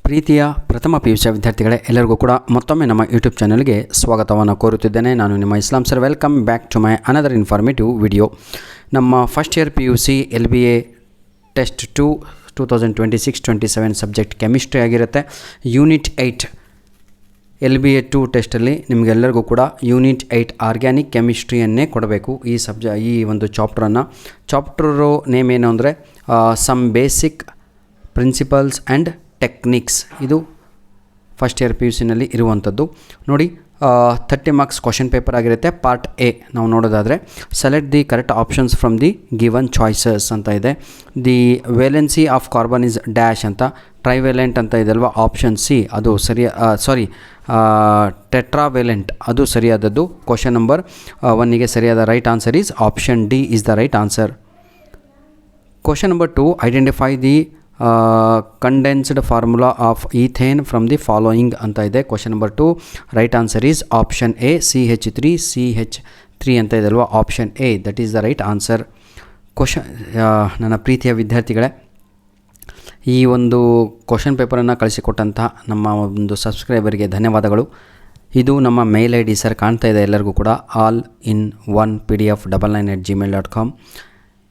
ಪ್ರೀತಿಯ ಪ್ರಥಮ PUC ವಿದ್ಯಾರ್ಥಿಗಳೇ, ಎಲ್ಲರಿಗೂ ಕೂಡ ಮತ್ತೊಮ್ಮೆ ನಮ್ಮ ಯೂಟ್ಯೂಬ್ ಚಾನಲ್ಗೆ ಸ್ವಾಗತವನ್ನು ಕೋರುತ್ತಿದ್ದೇನೆ. ನಾನು ನಿಮ್ಮ Islam sir. Welcome back to my another informative video. ನಮ್ಮ first year PUC LBA test 2026-27 subject chemistry ಆಗಿರುತ್ತೆ. ಯೂನಿಟ್ 8 LBA 2 ಟೆಸ್ಟಲ್ಲಿ ನಿಮಗೆಲ್ಲರಿಗೂ ಕೂಡ ಯೂನಿಟ್ 8 ಆರ್ಗ್ಯಾನಿಕ್ ಕೆಮಿಸ್ಟ್ರಿಯನ್ನೇ ಕೊಡಬೇಕು. ಈ ಒಂದು ಚಾಪ್ಟರು ನೇಮ್ ಏನು ಅಂದರೆ some basic principles and techniques. ಇದು ಫಸ್ಟ್ ಇಯರ್ PUCನಲ್ಲಿ ಇರುವಂಥದ್ದು. ನೋಡಿ, 30 ಮಾರ್ಕ್ಸ್ ಕ್ವಶನ್ ಪೇಪರ್ ಆಗಿರುತ್ತೆ. ಪಾರ್ಟ್ ಎ ನಾವು ನೋಡೋದಾದರೆ select the correct options from the given choices ಅಂತ ಇದೆ. The valency of carbon is dash ಅಂತ, ಟ್ರೈವೇಲೆಂಟ್ ಅಂತ ಇದೆ ಅಲ್ವಾ, ಆಪ್ಷನ್ ಸಿ ಅದು ಟೆಟ್ರಾವೇಲೆಂಟ್ ಅದು ಸರಿಯಾದದ್ದು. ಕ್ವಶನ್ ನಂಬರ್ 1ಗೆ ಸರಿಯಾದ right answer is option D is the right answer. Question number 2, identify the condensed formula of ethane from the following ಅಂತ ಇದೆ. Question number 2 right answer is option A CH3 ಅಂತ ಇದೆ ಅಲ್ವಾ, option A that is the right answer. ನನ್ನ ಪ್ರೀತಿಯ ವಿದ್ಯಾರ್ಥಿಗಳೇ, ಈ ಒಂದು ಕ್ವಶನ್ ಪೇಪರನ್ನು ಕಳಿಸಿಕೊಟ್ಟಂತಹ ನಮ್ಮ ಒಂದು ಸಬ್ಸ್ಕ್ರೈಬರ್ಗೆ ಧನ್ಯವಾದಗಳು. ಇದು ನಮ್ಮ ಮೇಲ್ ID ಸರ್ ಕಾಣ್ತಾ ಇದೆ ಎಲ್ಲರಿಗೂ ಕೂಡ, all-in-one-pdf99@gmail.com.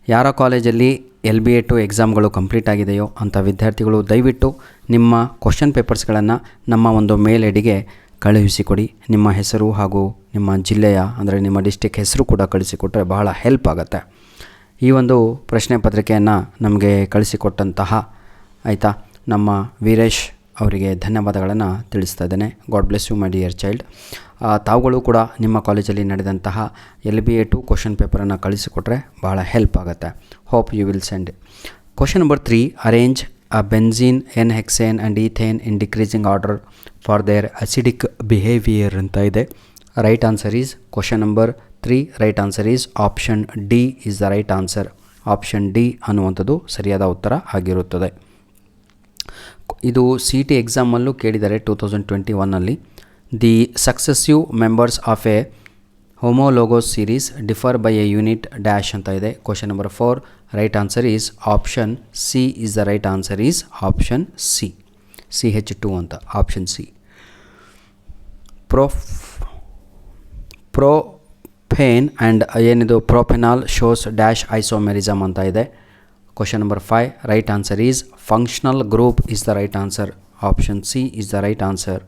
ಯಾರ ಕಾಲೇಜಲ್ಲಿ LBA 2 ಎಕ್ಸಾಮ್ಗಳು ಕಂಪ್ಲೀಟ್ ಆಗಿದೆಯೋ ಅಂಥ ವಿದ್ಯಾರ್ಥಿಗಳು ದಯವಿಟ್ಟು ನಿಮ್ಮ ಕ್ವಶನ್ ಪೇಪರ್ಸ್ಗಳನ್ನು ನಮ್ಮ ಒಂದು ಮೇಲ್ ಐಡಿಗೆ ಕಳುಹಿಸಿಕೊಡಿ. ನಿಮ್ಮ ಹೆಸರು ಹಾಗೂ ನಿಮ್ಮ ಜಿಲ್ಲೆಯ ಅಂದರೆ ನಿಮ್ಮ ಡಿಸ್ಟಿಕ್ ಹೆಸರು ಕೂಡ ಕಳಿಸಿಕೊಟ್ಟರೆ ಬಹಳ ಹೆಲ್ಪ್ ಆಗುತ್ತೆ. ಈ ಒಂದು ಪ್ರಶ್ನೆ ಪತ್ರಿಕೆಯನ್ನು ನಮಗೆ ಕಳಿಸಿಕೊಟ್ಟಂತಹ ನಮ್ಮ ವೀರೇಶ್ ಅವರಿಗೆ ಧನ್ಯವಾದಗಳನ್ನು ತಿಳಿಸ್ತಾ ಇದ್ದೇನೆ. God bless you my dear child. ತಾವುಗಳು ಕೂಡ ನಿಮ್ಮ ಕಾಲೇಜಲ್ಲಿ ನಡೆದಂತಹ LBA 2 ಕ್ವಶನ್ ಪೇಪರನ್ನು ಕಳಿಸಿಕೊಟ್ರೆ ಬಹಳ ಹೆಲ್ಪ್ ಆಗುತ್ತೆ. Hope you will send. Question number 3, arrange a benzene, N-hexane and ethane in decreasing order for their acidic behaviour ಅಂತ ಇದೆ. Right answer is question number 3 right answer is option D is the right answer. Option D ಅನ್ನುವಂಥದ್ದು ಸರಿಯಾದ ಉತ್ತರ ಆಗಿರುತ್ತದೆ. ಇದು CT ಎಕ್ಸಾಮಲ್ಲೂ ಕೇಳಿದ್ದಾರೆ 2021ನಲ್ಲಿ. The successive members of a homologous series differ by a unit dash ಅಂತ ಇದೆ. Question number 4 right answer is option C is the right answer is option C, CH2 ಅಂತ, ಆಪ್ಷನ್ ಸಿ. ಪ್ರೋಫೇನ್ ಆ್ಯಂಡ್ ಏನಿದು ಪ್ರೋಫೆನಾಲ್ shows dash isomerism ಅಂತ ಇದೆ. Question number 5 right answer is functional group is the right answer. Option C is the right answer.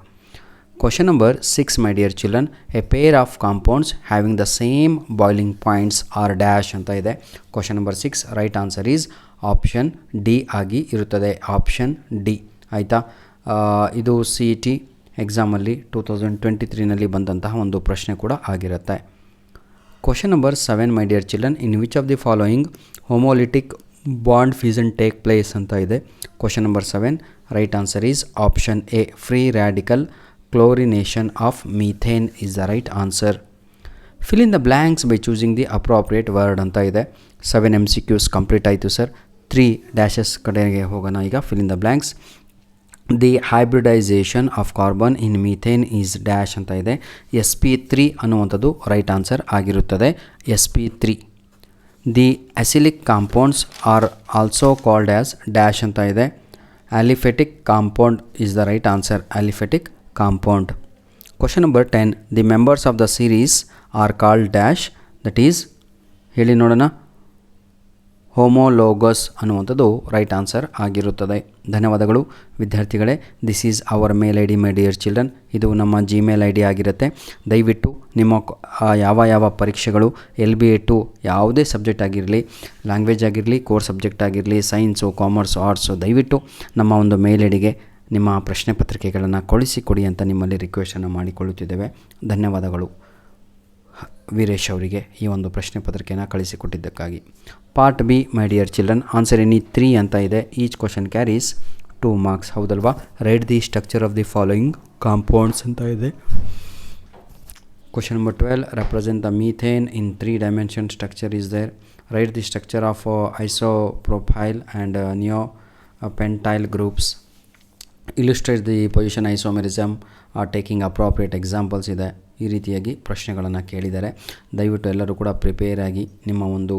Question number 6, my dear children, a pair of compounds having the same boiling points are dash ಅಂತ ಇದೆ. Question number 6 right answer is option D ಆಗಿ ಇರುತ್ತದೆ, option D. ಆಯಿತಾ, ಇದು CET ಎಕ್ಸಾಮಲ್ಲಿ 2023ನಲ್ಲಿ ಬಂದಂತಹ ಒಂದು ಪ್ರಶ್ನೆ ಕೂಡ ಆಗಿರುತ್ತೆ. Question number 7, my dear children, in which of the following homolytic bond fusion take place ಅಂತ ಇದೆ. Question number 7 right answer is option A, free radical chlorination of methane is the right answer. Fill in the blanks by choosing the appropriate word ಅಂತ ಇದೆ. 7 MCQs complete ಆಯಿತು sir. 3 dashes ಕಡೆಗೆ ಹೋಗೋಣ ಈಗ. fill in the blanks. The hybridization of carbon in methane is dash ಅಂತ ಇದೆ. sp3 ಅನ್ನುವಂಥದ್ದು right answer ಆಗಿರುತ್ತದೆ, sp3. The acylic compounds are also called as dash ಅಂತ ಇದೆ. aliphatic compound is the right answer, aliphatic compound. Question number 10, the members of the series are called dash, that is ಹೇಳಿ ನೋಡೋಣ, homologous ಅನ್ನುವಂಥದ್ದು right answer ಆಗಿರುತ್ತದೆ. ಧನ್ಯವಾದಗಳು ವಿದ್ಯಾರ್ಥಿಗಳೇ. This is our mail ID my dear children. ಇದು ನಮ್ಮ Gmail ID ಆಗಿರುತ್ತೆ. ದಯವಿಟ್ಟು ನಿಮ್ಮ ಯಾವ ಪರೀಕ್ಷೆಗಳು LBA 2 ಯಾವುದೇ ಸಬ್ಜೆಕ್ಟ್ ಆಗಿರಲಿ, ಲ್ಯಾಂಗ್ವೇಜ್ ಆಗಿರಲಿ, ಕೋರ್ ಸಬ್ಜೆಕ್ಟ್ ಆಗಿರಲಿ, ಸೈನ್ಸು, ಕಾಮರ್ಸು, ಆರ್ಟ್ಸು, ದಯವಿಟ್ಟು ನಮ್ಮ ಒಂದು ಮೇಲ್ ಐಡಿಗೆ ನಿಮ್ಮ ಪ್ರಶ್ನೆ ಪತ್ರಿಕೆಗಳನ್ನು ಕಳಿಸಿಕೊಡಿ ಅಂತ ನಿಮ್ಮಲ್ಲಿ ರಿಕ್ವೆಸ್ಟನ್ನು ಮಾಡಿಕೊಳ್ಳುತ್ತಿದ್ದೇವೆ. ಧನ್ಯವಾದಗಳು ವೀರೇಶ್ ಅವರಿಗೆ ಈ ಒಂದು ಪ್ರಶ್ನೆ ಪತ್ರಿಕೆಯನ್ನು ಕಳಿಸಿಕೊಟ್ಟಿದ್ದಕ್ಕಾಗಿ. Part B, my dear children, answer any 3 ಅಂತ ಇದೆ. Each question carries 2 marks. ಹೌದಲ್ವಾ? Write the structure of the following compounds ಅಂತ ಇದೆ. Question number 12, represent the methane in 3 dimension structure is there. Write the structure of isopropyl and neopentyl groups. Illustrate the position isomerism or taking appropriate examples ಇದೆ. ಈ ರೀತಿಯಾಗಿ ಪ್ರಶ್ನೆಗಳನ್ನು ಕೇಳಿದ್ದಾರೆ. ದಯವಿಟ್ಟು ಎಲ್ಲರೂ ಕೂಡ ಪ್ರಿಪೇರ್ ಆಗಿ ನಿಮ್ಮ ಒಂದು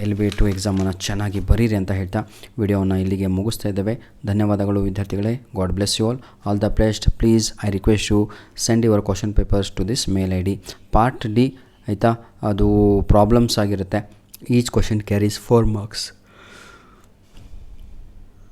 LV2 ಎಕ್ಸಾಮನ್ನು ಚೆನ್ನಾಗಿ ಬರೀರಿ ಅಂತ ಹೇಳ್ತಾ ವಿಡಿಯೋವನ್ನು ಇಲ್ಲಿಗೆ ಮುಗಿಸ್ತಾ ಇದ್ದೇವೆ. ಧನ್ಯವಾದಗಳು ವಿದ್ಯಾರ್ಥಿಗಳೇ. God bless you all the best. Please I request you send your question papers to this mail ID. Part D ಆಯಿತಾ, ಅದು ಪ್ರಾಬ್ಲಮ್ಸ್ ಆಗಿರುತ್ತೆ. Each question carries 4 marks.